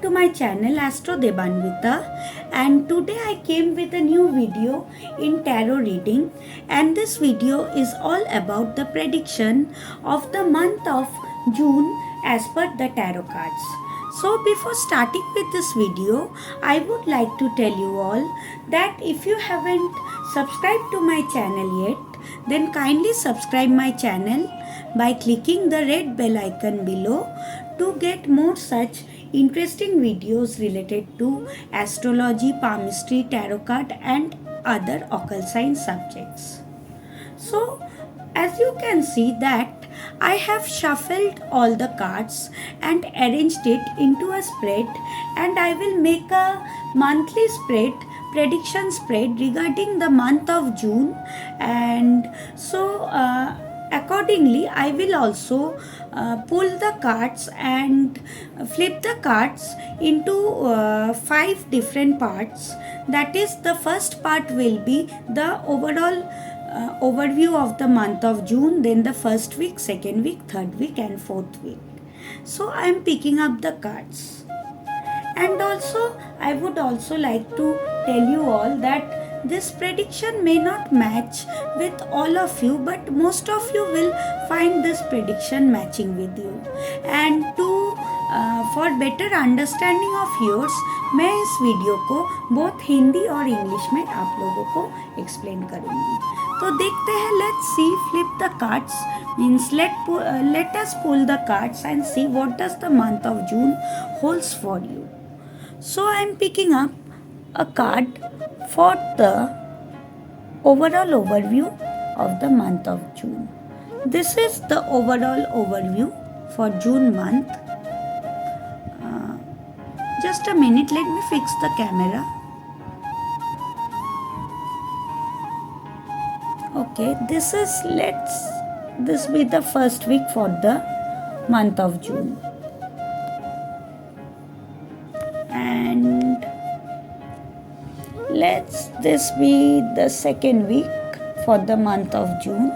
to my channel Astro Debanvita, and today I came with a new video in tarot reading, and this video is all about the prediction of the month of June as per the tarot cards. So before starting with this video, I would like to tell you all that if you haven't subscribed to my channel yet, then kindly subscribe my channel by clicking the red bell icon below to get more such interesting videos related to astrology, palmistry, tarot card and other occult science subjects. So as you can see that I have shuffled all the cards and arranged it into a spread, and I will make a monthly spread, prediction spread regarding the month of June, and so accordingly I will also pull the cards and flip the cards into 5 different parts. That is, the first part will be the overall overview of the month of June, then the first week, second week, third week and fourth week. So I am picking up the cards, and also I would also like to tell you all that this prediction may not match with all of you, but most of you will find this prediction matching with you. And to for better understanding of yours, मैं इस video को बहुत हिंदी और English में आप लोगों को explain करूँगी. तो देखते हैं, let's see, flip the cards means let us pull the cards and see what does the month of June holds for you. So I am picking up a card for the overall overview of the month of June. This is the overall overview for June month. Just a minute, let me fix the camera. Okay, this be the first week for the month of June. And this be the second week for the month of June.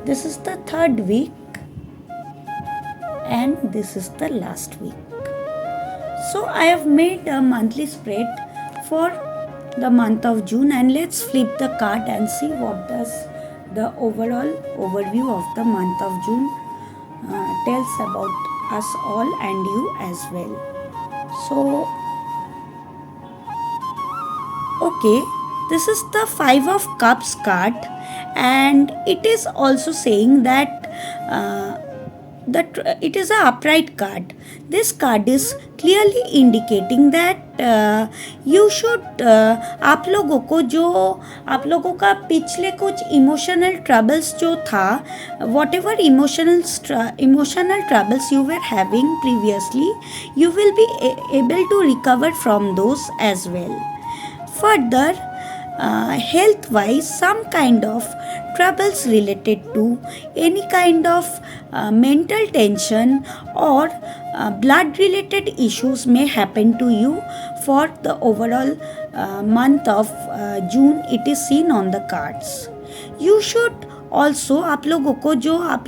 This is the third week, and this is the last week. So I have made a monthly spread for the month of June, and let's flip the card and see what does the overall overview of the month of June tells about us all and you as well. So okay, this is the 5 of Cups card, and it is also saying that it is an upright card. This card is clearly indicating that you should आप लोगों का पिछले कुछ emotional troubles जो था, whatever emotional troubles you were having previously, you will be able to recover from those as well. Further, health wise, some kind of troubles related to any kind of mental tension or blood related issues may happen to you for the overall month of June. It is seen on the cards. You should also, आप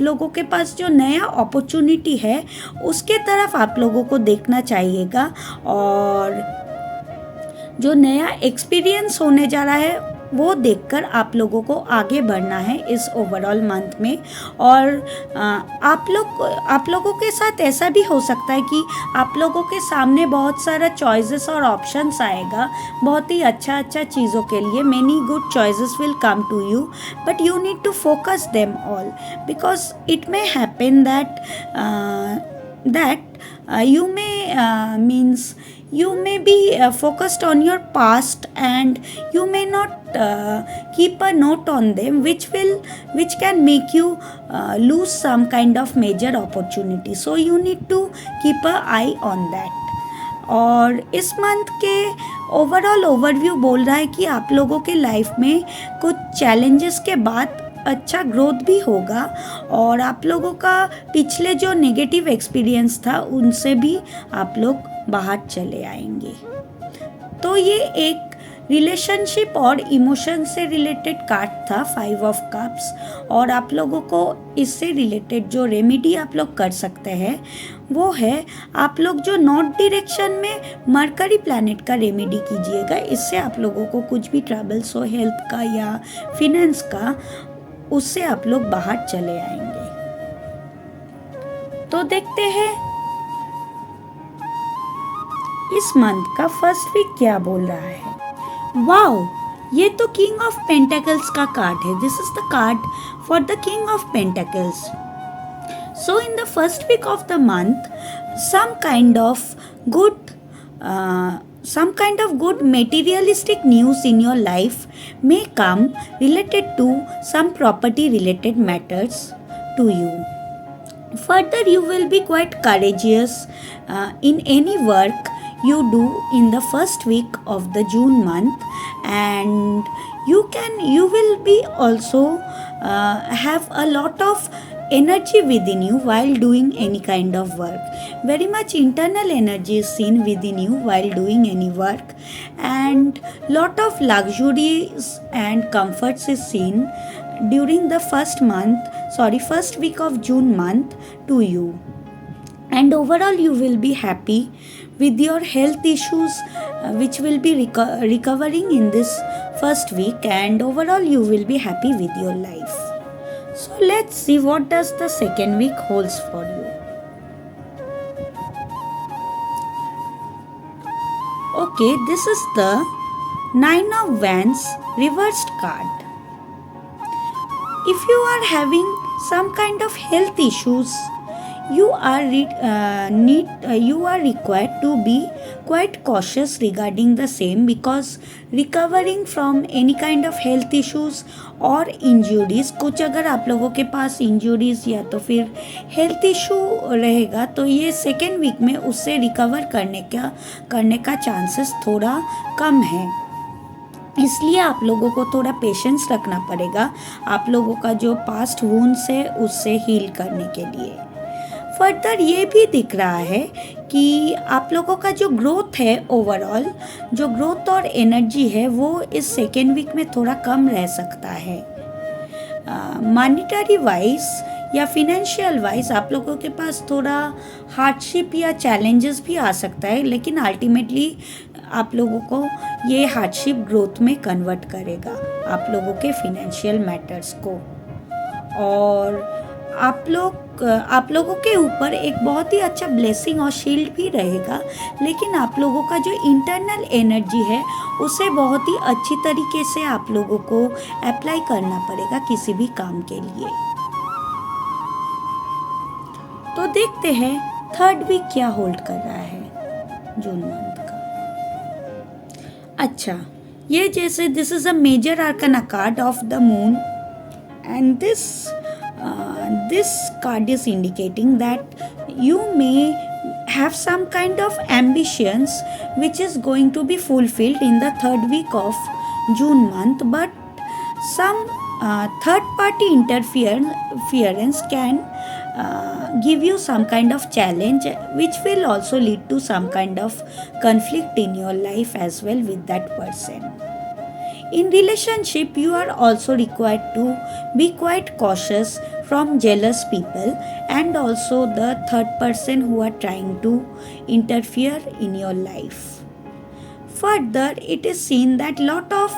लोगों के पास जो नया opportunity है उसके तरफ आप लोगों को देखना चाहिएगा, और जो नया एक्सपीरियंस होने जा रहा है वो देखकर आप लोगों को आगे बढ़ना है इस ओवरऑल मंथ में. और आप लोगों के साथ ऐसा भी हो सकता है कि आप लोगों के सामने बहुत सारा चॉइसेस और ऑप्शंस आएगा, बहुत ही अच्छा चीज़ों के लिए. Many good choices will come to you, but you need to focus them all, because it may happen that you may be focused on your past, and you may not keep a note on them, which can make you lose some kind of major opportunity. So you need to keep an eye on that. और इस month के overall overview बोल रहा है कि आप लोगों के लाइफ में कुछ चैलेंजेस के बाद अच्छा ग्रोथ भी होगा, और आप लोगों का पिछले जो नेगेटिव एक्सपीरियंस था उनसे भी आप लोग बाहर चले आएंगे. तो ये एक रिलेशनशिप और इमोशन से रिलेटेड कार्ड था 5 ऑफ कप्स। और आप लोगों को इससे रिलेटेड जो रेमेडी आप लोग कर सकते हैं वो है, आप लोग जो नॉर्थ डायरेक्शन में मरकरी प्लैनेट का रेमेडी कीजिएगा। इससे आप लोगों को कुछ भी ट्रबल्स हो हेल्थ का या फिनेंस का, उससे आप लोग बाहर चले आएंगे। तो देखते हैं इस मंथ का फर्स्ट वीक क्या बोल रहा है। वाओ, ये तो किंग ऑफ पेंटेकल्स का कार्ड है। This is the card for the king of pentacles. So in the first week of the month, some kind of good materialistic news in your life may come related to some property related matters to you. Further, you will be quite courageous in any work you do in the first week of the June month, and you will be also have a lot of energy within you while doing any kind of work. Very much internal energy is seen within you while doing any work, and lot of luxuries and comforts is seen during the first week of June month to you. And overall you will be happy with your health issues which will be recovering in this first week, and overall you will be happy with your life. So let's see what does the second week holds for you. Okay, this is the 9 of Wands reversed card. If you are having some kind of health issues, you are required to be quite cautious regarding the same, because recovering from any kind of health issues और injuries, कुछ अगर आप लोगों के पास injuries या तो फिर health issue रहेगा तो ये सेकेंड वीक में उससे रिकवर करने का चांसेस थोड़ा कम है। इसलिए आप लोगों को थोड़ा पेशेंस रखना पड़ेगा आप लोगों का जो पास्ट वुंड्स है उससे हील करने के लिए। फर्दर ये भी दिख रहा है कि आप लोगों का जो ग्रोथ है, ओवरऑल जो ग्रोथ और एनर्जी है वो इस सेकेंड वीक में थोड़ा कम रह सकता है। मॉनिटरी वाइज या फिनेंशियल वाइज आप लोगों के पास थोड़ा हार्डशिप या चैलेंजेस भी आ सकता है, लेकिन अल्टीमेटली आप लोगों को ये हार्डशिप ग्रोथ में कन्वर्ट करेगा आप लोगों के फिनेंशियल मैटर्स को। और आप लोगों के ऊपर एक बहुत ही अच्छा ब्लेसिंग और शील्ड भी रहेगा, लेकिन आप लोगों का जो इंटरनल एनर्जी है उसे बहुत ही अच्छी तरीके से आप लोगों को अप्लाई करना पड़ेगा किसी भी काम के लिए। तो देखते हैं थर्ड वीक क्या होल्ड कर रहा है जून मंथ का। अच्छा, ये जैसे this is a major arcana card of the moon, and this card is indicating that you may have some kind of ambitions which is going to be fulfilled in the third week of June month, but some third party interference can give you some kind of challenge which will also lead to some kind of conflict in your life as well with that person. In relationship, you are also required to be quite cautious from jealous people and also the third person who are trying to interfere in your life. Further, it is seen that lot of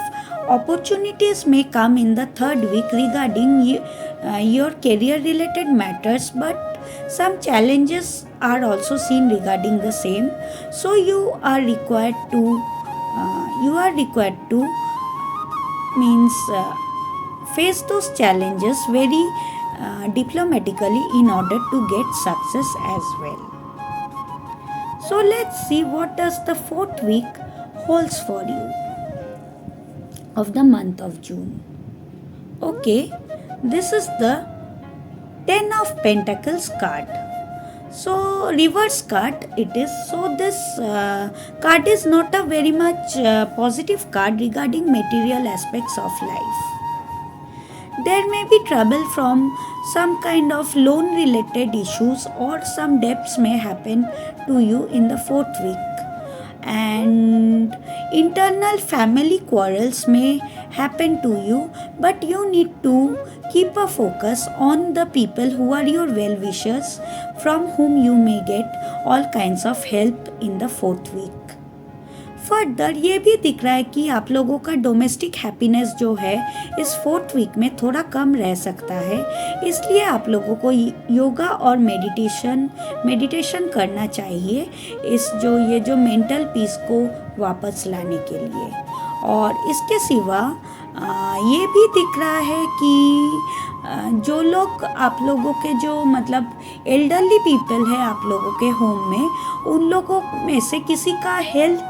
opportunities may come in the third week regarding your career related matters, but some challenges are also seen regarding the same. So you are required to face those challenges very diplomatically in order to get success as well. So let's see what does the fourth week holds for you of the month of June. Okay, this is the 10 of Pentacles card. So reverse card it is. So this card is not a very much positive card regarding material aspects of life. There may be trouble from some kind of loan related issues, or some debts may happen to you in the fourth week, and internal family quarrels may happen to you, but you need to keep a focus on the people who are your well wishers, from whom you may get all kinds of help in the fourth week. Further ये भी दिख रहा है कि आप लोगों का domestic happiness जो है इस फोर्थ वीक में थोड़ा कम रह सकता है, इसलिए आप लोगों को योगा और मेडिटेशन करना चाहिए ये जो मेंटल पीस को वापस लाने के लिए। और इसके सिवा ये भी दिख रहा है कि जो लोग आप लोगों के जो मतलब एल्डरली पीपल है आप लोगों के होम में, उन लोगों में से किसी का हेल्थ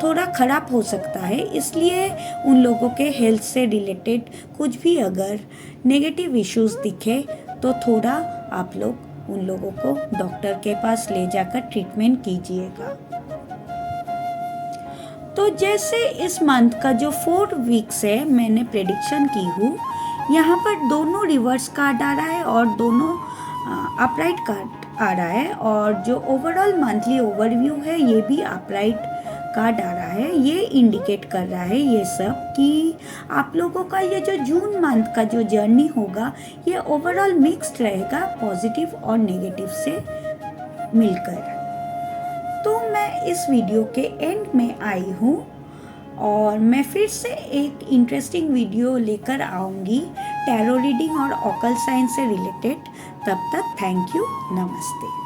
थोड़ा ख़राब हो सकता है, इसलिए उन लोगों के हेल्थ से रिलेटेड कुछ भी अगर नेगेटिव इश्यूज दिखे तो थोड़ा आप लोग उन लोगों को डॉक्टर के पास ले जाकर ट्रीटमेंट कीजिएगा। तो जैसे इस मंथ का जो 4 वीक्स है मैंने प्रेडिक्शन की हूँ, यहाँ पर दोनों रिवर्स कार्ड आ रहा है और दोनों अपराइट कार्ड आ रहा है, और जो ओवरऑल मंथली ओवरव्यू है ये भी अपराइट कार्ड आ रहा है। ये इंडिकेट कर रहा है ये सब कि आप लोगों का ये जो जून मंथ का जो जर्नी होगा ये ओवरऑल मिक्स्ड रहेगा, पॉजिटिव और नेगेटिव से मिलकर। तो मैं इस वीडियो के एंड में आई हूँ और मैं फिर से एक इंटरेस्टिंग वीडियो लेकर आऊँगी टैरो रीडिंग और ऑकल्ट साइंस से रिलेटेड। तब तक थैंक यू, नमस्ते।